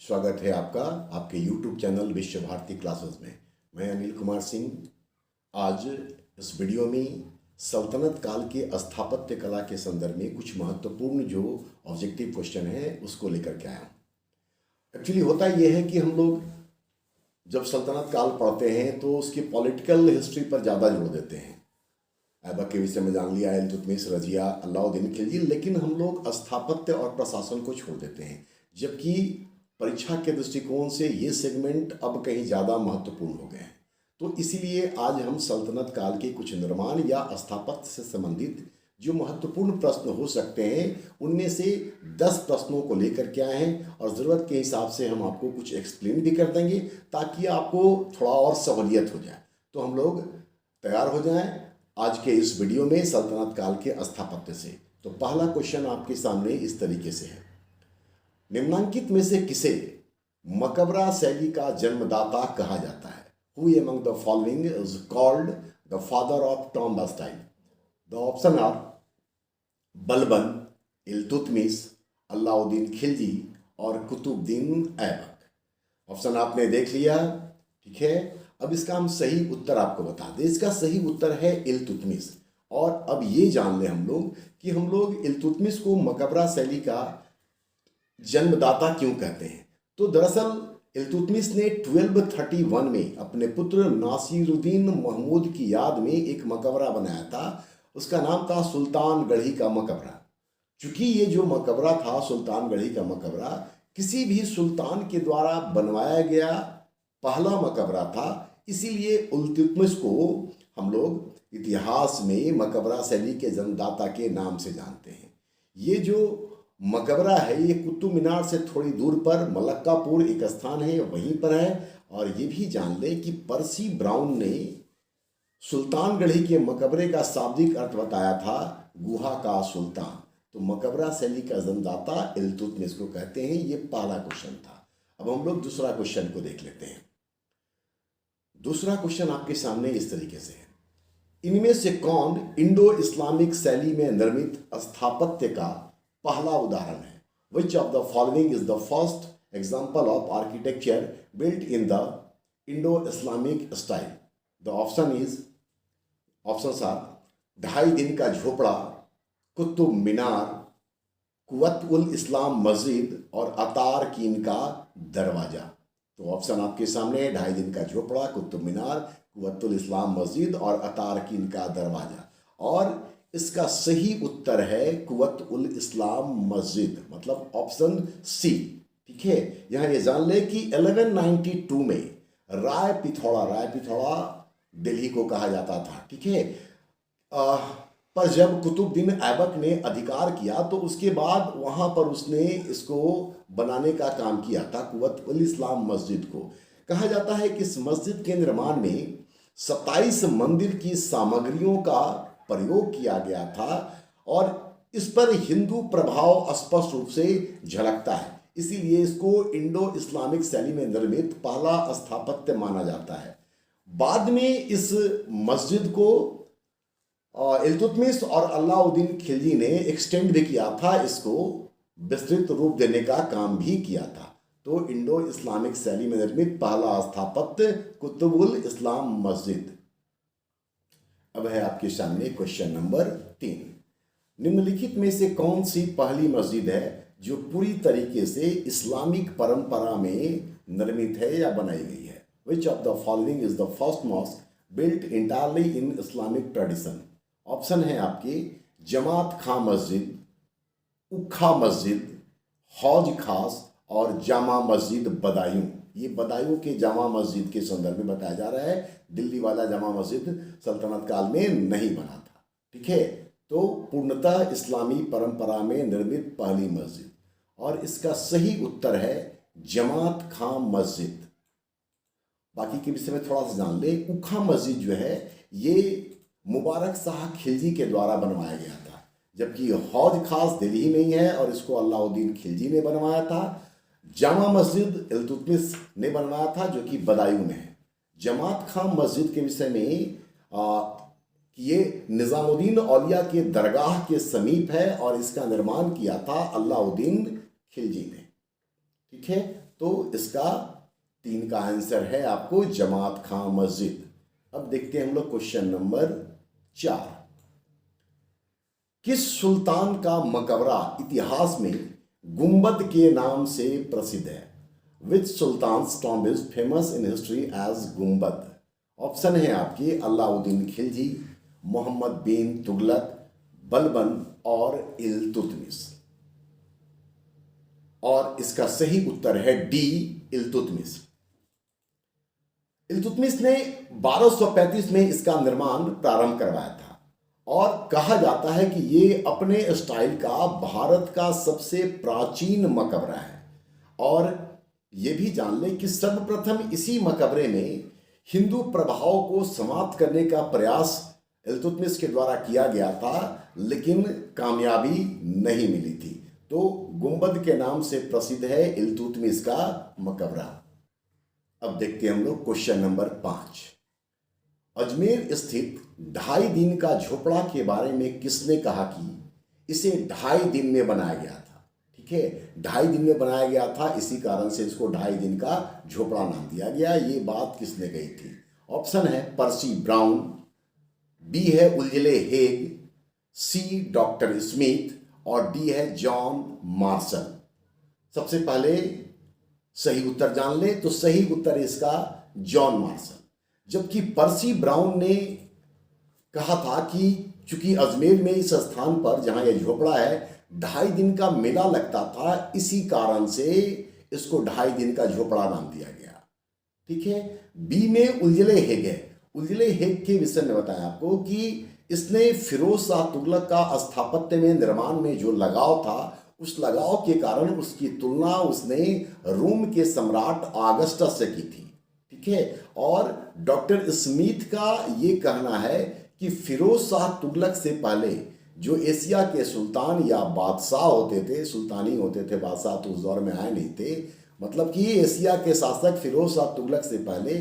स्वागत है आपका आपके YouTube चैनल विश्व भारती क्लासेस में। मैं अनिल कुमार सिंह आज इस वीडियो में सल्तनत काल के स्थापत्य कला के संदर्भ में कुछ महत्वपूर्ण जो ऑब्जेक्टिव क्वेश्चन है उसको लेकर के आया हूँ। एक्चुअली होता यह है कि हम लोग जब सल्तनत काल पढ़ते हैं तो उसकी पॉलिटिकल हिस्ट्री पर ज़्यादा जोर देते हैं। ऐबक के विषय में जान लिया, इल्तुतमिश, रजिया, अलाउद्दीन खिलजी, लेकिन हम लोग स्थापत्य और प्रशासन को छोड़ देते हैं, जबकि परीक्षा के दृष्टिकोण से ये सेगमेंट अब कहीं ज़्यादा महत्वपूर्ण हो गए हैं। तो इसीलिए आज हम सल्तनत काल के कुछ निर्माण या स्थापत्य से संबंधित जो महत्वपूर्ण प्रश्न हो सकते हैं उनमें से 10 प्रश्नों को लेकर के आए हैं और ज़रूरत के हिसाब से हम आपको कुछ एक्सप्लेन भी कर देंगे ताकि आपको थोड़ा और सहूलियत हो जाए। तो हम लोग तैयार हो जाएं आज के इस वीडियो में सल्तनत काल के स्थापत्य से। तो पहला क्वेश्चन आपके सामने इस तरीके से है, निम्नांकित में से किसे मकबरा शैली का जन्मदाता कहा जाता है? Who among the following is called the father of tomb style? The option are Balban, Iltutmish, Alauddin Khilji और कुतुबुद्दीन ऐबक। ऑप्शन आपने देख लिया, ठीक है। अब इसका हम सही उत्तर आपको बता दें। इसका सही उत्तर है इल्तुतमिश। और अब ये जान लें हम लोग कि हम लोग इल्तुतमिश को मकबरा शैली का जन्मदाता क्यों कहते हैं। तो दरअसल इल्तुतमिश ने 1231 में अपने पुत्र नासिरुद्दीन महमूद की याद में एक मकबरा बनाया था। उसका नाम था सुल्तानगढ़ी का मकबरा। चूंकि ये जो मकबरा था सुल्तानगढ़ी का मकबरा किसी भी सुल्तान के द्वारा बनवाया गया पहला मकबरा था, इसीलिए इल्तुतमिश को हम लोग इतिहास में मकबरा शैली के जन्मदाता के नाम से जानते हैं। ये जो मकबरा है ये कुतुब मीनार से थोड़ी दूर पर मलक्कापुर एक स्थान है, वहीं पर है। और ये भी जान लें कि पर्सी ब्राउन ने सुल्तानगढ़ी के मकबरे का शाब्दिक अर्थ बताया था गुहा का सुल्तान। तो मकबरा शैली का जन्मदाता इल्तुतमिश को कहते हैं। ये पहला क्वेश्चन था। अब हम लोग दूसरा क्वेश्चन को देख लेते हैं। दूसरा क्वेश्चन आपके सामने इस तरीके से है, इनमें से कौन इंडो इस्लामिक शैली में निर्मित स्थापत्य का पहला उदाहरण है? Which of the following is the first example of architecture built in the Indo-Islamic style? The options are ढाई दिन का झोपड़ा, कुतुब मीनार, कुव्वत उल इस्लाम मस्जिद और अतार कीन का दरवाजा। तो ऑप्शन आपके सामने है, ढाई दिन का झोपड़ा, कुतुब मीनार, कुव्वत उल इस्लाम मस्जिद और अतार कीन का दरवाजा। और इसका सही उत्तर है कुव्वत उल इस्लाम मस्जिद, मतलब ऑप्शन सी, ठीक है। यहां ये जान ले कि 1192 में राय पिथौड़ा दिल्ली को कहा जाता था, ठीक है। पर जब कुतुबुद्दीन ऐबक ने अधिकार किया तो उसके बाद वहां पर उसने इसको बनाने का काम किया था, कुव्वत उल इस्लाम मस्जिद को। कहा जाता है कि इस मस्जिद के निर्माण में 27 मंदिर की सामग्रियों का प्रयोग किया गया था और इस पर हिंदू प्रभाव स्पष्ट रूप से झलकता है, इसीलिए इसको इंडो इस्लामिक शैली में निर्मित पहला स्थापत्य माना जाता है। बाद में इस मस्जिद को इल्तुतमिश और अलाउद्दीन खिलजी ने एक्सटेंड भी किया था, इसको विस्तृत रूप देने का काम भी किया था। तो इंडो इस्लामिक शैली में निर्मित पहला स्थापत्य कुतुब उल इस्लाम मस्जिद। अब है आपके सामने क्वेश्चन नंबर 3, निम्नलिखित में से कौन सी पहली मस्जिद है जो पूरी तरीके से इस्लामिक परंपरा में निर्मित है या बनाई गई है? Which of the following is the first mosque built entirely in Islamic tradition? Option है आपके जमात खां मस्जिद, उखा मस्जिद, हौज खास और जामा मस्जिद बदायूं। ये बदायूं के जामा मस्जिद के संदर्भ में बताया जा रहा है। दिल्ली वाला जामा मस्जिद सल्तनत काल में नहीं बना था, ठीक है। तो पूर्णतः इस्लामी परंपरा में निर्मित पहली मस्जिद, और इसका सही उत्तर है जमात खां मस्जिद। बाकी के विषय में थोड़ा सा जान ले। उखा मस्जिद जो है ये मुबारक शाह खिलजी के द्वारा बनवाया गया था, जबकि हौज खास दिल्ली में ही है और इसको अलाउद्दीन खिलजी ने बनवाया था। जामा मस्जिद इल्तुतमिश ने बनवाया था जो कि बदायूं में है। जमात खां मस्जिद के विषय में ये निज़ामुद्दीन औलिया के दरगाह के समीप है और इसका निर्माण किया था अलाउद्दीन खिलजी ने, ठीक है। तो इसका 3 का आंसर है आपको जमात खां मस्जिद। अब देखते हैं हम लोग क्वेश्चन नंबर 4। किस सुल्तान का मकबरा इतिहास में गुंबद के नाम से प्रसिद्ध है? Which sultans tomb is famous in history as गुंबद? ऑप्शन है आपके अलाउद्दीन खिलजी, मोहम्मद बिन तुगलक, बलबन और इल्तुतमिश। और इसका सही उत्तर है डी, इल्तुतमिश। इल्तुतमिश ने 1235 में इसका निर्माण प्रारंभ करवाया था और कहा जाता है कि ये अपने स्टाइल का भारत का सबसे प्राचीन मकबरा है। और ये भी जान लें कि सर्वप्रथम इसी मकबरे में हिंदू प्रभाव को समाप्त करने का प्रयास इल्तुतमिश के द्वारा किया गया था, लेकिन कामयाबी नहीं मिली थी। तो गुंबद के नाम से प्रसिद्ध है इल्तुतमिश का मकबरा। अब देखते हैं हम लोग क्वेश्चन नंबर 5। अजमेर स्थित 2.5 दिन का झोपड़ा के बारे में किसने कहा कि इसे 2.5 दिन में बनाया गया था? ठीक है, 2.5 दिन में बनाया गया था, इसी कारण से इसको 2.5 दिन का झोपड़ा नाम दिया गया। ये बात किसने कही थी? ऑप्शन है पर्सी ब्राउन, बी है उल्जले हेग, सी डॉक्टर स्मिथ और डी है जॉन मार्शल। सबसे पहले सही उत्तर जान ले तो सही उत्तर इसका जॉन मार्शल। जबकि पर्सी ब्राउन ने कहा था कि चूंकि अजमेर में इस स्थान पर जहां यह झोपड़ा है 2.5 दिन का मेला लगता था, इसी कारण से इसको 2.5 दिन का झोपड़ा नाम दिया गया। ठीक है, बी में उल्जले हेग है। उल्जले हेग के विषय में बताया आपको कि इसने फिरोज शाह तुगलक का स्थापत्य में निर्माण में जो लगाव था, उस लगाव के कारण उसकी तुलना उसने रोम के सम्राट ऑगस्टस से की थी। ठीक है, और डॉक्टर स्मिथ का ये कहना है कि फिरोज शाह तुगलक से पहले जो एशिया के सुल्तान या बादशाह होते थे, सुल्तानी होते थे, बादशाह तो उस दौर में आए नहीं थे, मतलब कि एशिया के शासक फिरोज शाह तुगलक से पहले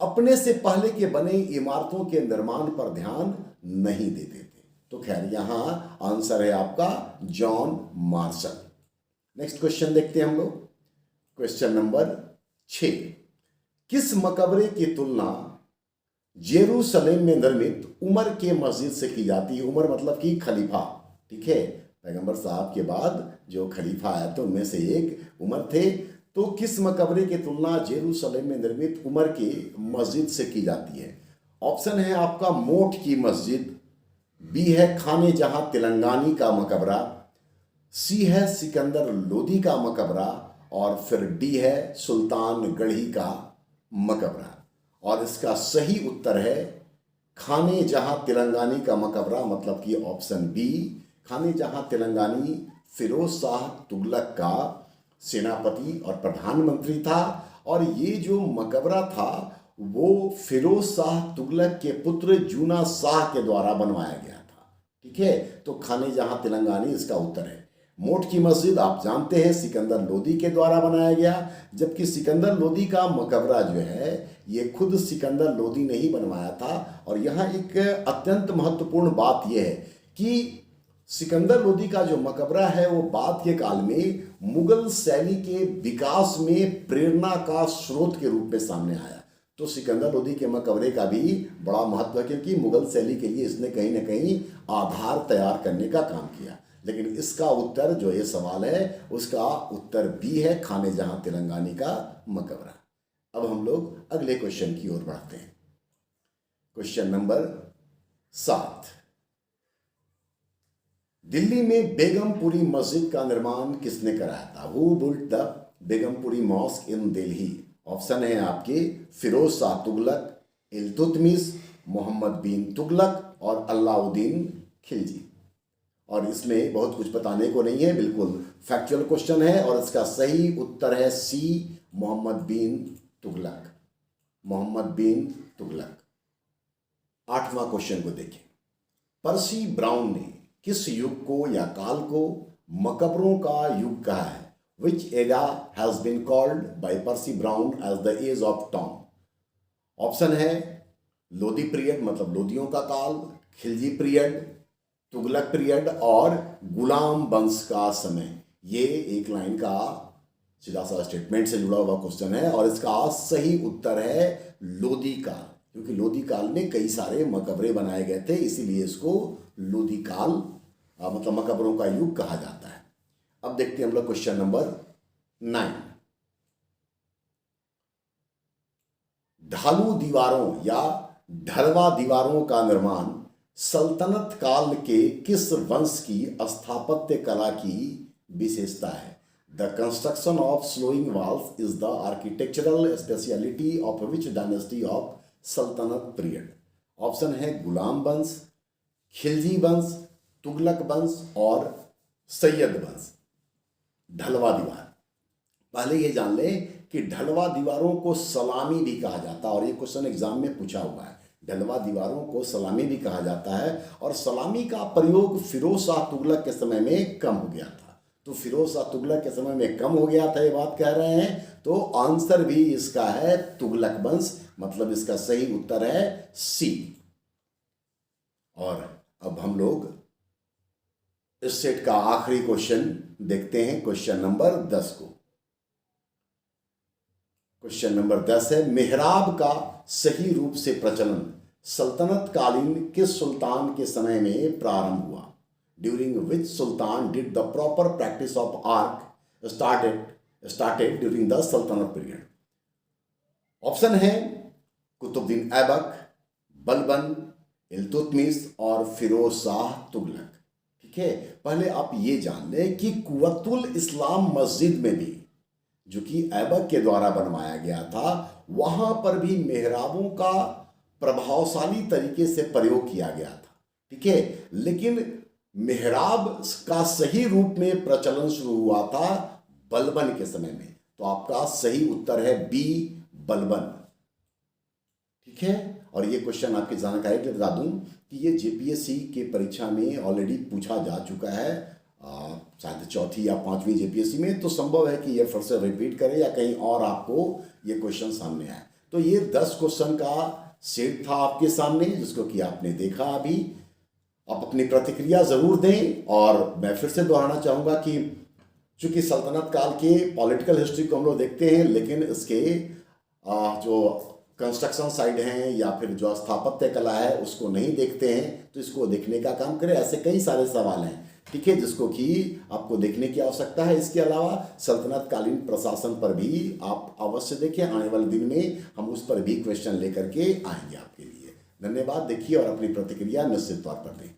अपने से पहले के बने इमारतों के निर्माण पर ध्यान नहीं देते थे। तो खैर यहां आंसर है आपका जॉन मार्शल। नेक्स्ट क्वेश्चन देखते हैं हम लोग, क्वेश्चन नंबर 6। किस मकबरे की तुलना जेरूसलेम में निर्मित उमर के मस्जिद से की जाती है? उमर मतलब कि खलीफा। ठीक है, पैगंबर साहब के बाद जो खलीफा आया तो उनमें से एक उमर थे। तो किस मकबरे की तुलना जेरूसलेम में निर्मित उमर की मस्जिद से की जाती है? ऑप्शन है आपका मोठ की मस्जिद, बी है खाने जहां तेलंगानी का मकबरा, सी है सिकंदर लोदी का मकबरा और फिर डी है सुल्तान गढ़ी का मकबरा। और इसका सही उत्तर है खाने जहां तेलंगानी का मकबरा, मतलब कि ऑप्शन बी। खाने जहां तेलंगानी फिरोज शाह तुगलक का सेनापति और प्रधानमंत्री था और ये जो मकबरा था वो फिरोज शाह तुगलक के पुत्र जूना शाह के द्वारा बनवाया गया था। ठीक है, तो खाने जहां तेलंगानी इसका उत्तर है। मोठ की मस्जिद आप जानते हैं सिकंदर लोदी के द्वारा बनाया गया, जबकि सिकंदर लोदी का मकबरा जो है ये खुद सिकंदर लोदी ने ही बनवाया था। और यहाँ एक अत्यंत महत्वपूर्ण बात यह है कि सिकंदर लोदी का जो मकबरा है वो बाद के काल में मुगल शैली के विकास में प्रेरणा का स्रोत के रूप में सामने आया। तो सिकंदर लोदी के मकबरे का भी बड़ा महत्व है, क्योंकि मुगल शैली के लिए इसने कहीं ना कहीं आधार तैयार करने का काम किया। लेकिन इसका उत्तर जो ये सवाल है उसका उत्तर बी है, खाने जहां तेलंगानी का मकबरा। अब हम लोग अगले क्वेश्चन की ओर बढ़ते हैं, क्वेश्चन नंबर 7। दिल्ली में बेगमपुरी मस्जिद का निर्माण किसने कराया था? Who built the Begampuri mosque in Delhi? Option है आपके फिरोज शाह तुगलक, इल्तुतमिश, मोहम्मद बिन तुगलक और अलाउद्दीन खिलजी। और इसमें बहुत कुछ बताने को नहीं है, बिल्कुल फैक्चुअल क्वेश्चन है और इसका सही उत्तर है सी, मोहम्मद बिन तुगलक। मोहम्मद बिन तुगलक। 8वां क्वेश्चन को देखें। पर्सी ब्राउन ने किस युग को या काल को मकबरों का युग कहा है? Which era has been called by Percy Brown as the age of tomb? Option है लोदी पीरियड मतलब लोदियों का काल, खिलजी पीरियड, तुगलक पीरियड और गुलाम वंश का समय। ये एक लाइन का सीधा सा स्टेटमेंट से जुड़ा हुआ क्वेश्चन है और इसका सही उत्तर है लोदी काल, क्योंकि लोदी काल में कई सारे मकबरे बनाए गए थे, इसीलिए इसको लोदी काल मतलब मकबरों का युग कहा जाता है। अब देखते हैं हम लोग क्वेश्चन नंबर 9। ढालू दीवारों या ढलवा दीवारों का निर्माण सल्तनत काल के किस वंश की स्थापत्य कला की विशेषता है? The construction of slowing walls is the architectural speciality of which dynasty of सल्तनत पीरियड? ऑप्शन है गुलाम वंश, खिलजी वंश, तुगलक वंश और सैयद वंश। ढलवा दीवार, पहले ये जान लें कि ढलवा दीवारों को सलामी भी कहा जाता है और ये क्वेश्चन एग्जाम में पूछा हुआ है। ढलवा दीवारों को सलामी भी कहा जाता है और सलामी का प्रयोग फिरोज शाह तुगलक के समय में कम हो गया था। तो फिरोज शाह तुगलक के समय में कम हो गया था, ये बात कह रहे हैं, तो आंसर भी इसका है तुगलक वंश, मतलब इसका सही उत्तर है सी। और अब हम लोग इस सेट का आखिरी क्वेश्चन देखते हैं, क्वेश्चन नंबर 10 को। क्वेश्चन नंबर 10 है, मेहराब का सही रूप से प्रचलन सल्तनत कालीन किस सुल्तान के समय में प्रारंभ हुआ? During which Sultan did the proper practice of arc started during the सल्तनत पीरियड? ऑप्शन है कुतुबुद्दीन ऐबक, बलबन, इल्तुतमिश और फिरोज शाह तुगलक। ठीक है, पहले आप ये जान लें कि कुव्वतुल इस्लाम मस्जिद में भी, जो कि ऐबक के द्वारा बनवाया गया था, वहां पर भी मेहराबों का प्रभावशाली तरीके से प्रयोग किया गया था। ठीक है, लेकिन मेहराब का सही रूप में प्रचलन शुरू हुआ था बलबन के समय में। तो आपका सही उत्तर है बी, बलबन। ठीक है, और ये क्वेश्चन आपकी जानकारी के लिए बता दूं कि ये जेपीएससी के परीक्षा में ऑलरेडी पूछा जा चुका है, शायद चौथी या पांचवी जेपीएससी में। तो संभव है कि ये फिर से रिपीट करे या कहीं और आपको ये क्वेश्चन सामने आए। तो ये 10 क्वेश्चन का सेट था आपके सामने, जिसको कि आपने देखा। अभी आप अपनी प्रतिक्रिया जरूर दें। और मैं फिर से दोहराना चाहूँगा कि चूंकि सल्तनत काल के पॉलिटिकल हिस्ट्री को हम लोग देखते हैं, लेकिन इसके जो कंस्ट्रक्शन साइड हैं या फिर जो स्थापत्य कला है उसको नहीं देखते हैं, तो इसको देखने का काम करें। ऐसे कई सारे सवाल हैं, ठीक है, जिसको कि आपको देखने की आवश्यकता है। इसके अलावा सल्तनत कालीन प्रशासन पर भी आप अवश्य देखें। आने वाले दिन में हम उस पर भी क्वेश्चन लेकर के आएंगे आपके लिए। धन्यवाद। देखिए और अपनी प्रतिक्रिया निश्चित तौर पर दें।